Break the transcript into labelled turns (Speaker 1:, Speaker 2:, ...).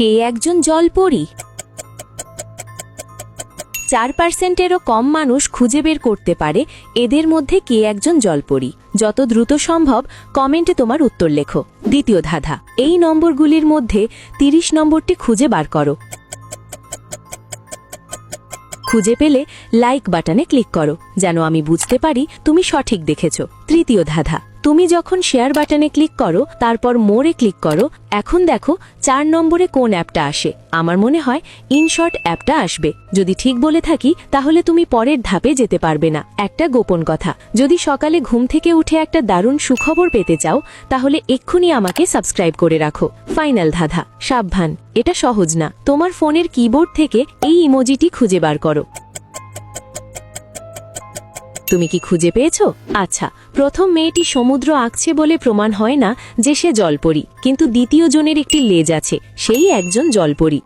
Speaker 1: কে একজন জলপরী? 4%-এরও কম মানুষ খুঁজে বের করতে পারে এদের মধ্যে কে একজন জলপরী। যত দ্রুত সম্ভব কমেন্টে তোমার উত্তর লেখো। দ্বিতীয় ধাঁধা, এই নম্বরগুলির মধ্যে 30 নম্বরটি খুঁজে বার করো। খুঁজে পেলে লাইক বাটনে ক্লিক করো, যেন আমি বুঝতে পারি তুমি সঠিক দেখেছো। তৃতীয় ধাঁধা, তুমি যখন শেয়ার বাটনে ক্লিক করো তারপর মোরে ক্লিক করো, এখন দেখো 4 নম্বরে কোন অ্যাপটা আসে। আমার মনে হয় ইনশর্ট অ্যাপটা আসবে। যদি ঠিক বলে থাকি তাহলে তুমি পরের ধাপে যেতে পারবে না। একটা গোপন কথা, যদি সকালে ঘুম থেকে উঠে একটা দারুণ সুখবর পেতে চাও তাহলে এক্ষুনি আমাকে সাবস্ক্রাইব করে রাখো। ফাইনাল ধাঁধা, সাবধান, এটা সহজ না। তোমার ফোনের কিবোর্ড থেকে এই ইমোজিটি খুঁজে বার করো। তুমি কি খুঁজে পেয়েছো? আচ্ছা, প্রথম মেয়েটি সমুদ্র আঁকছে বলে প্রমাণ হয় না যে সে জলপরী, কিন্তু দ্বিতীয় জনের একটি লেজ আছে, সেই একজন জলপরী।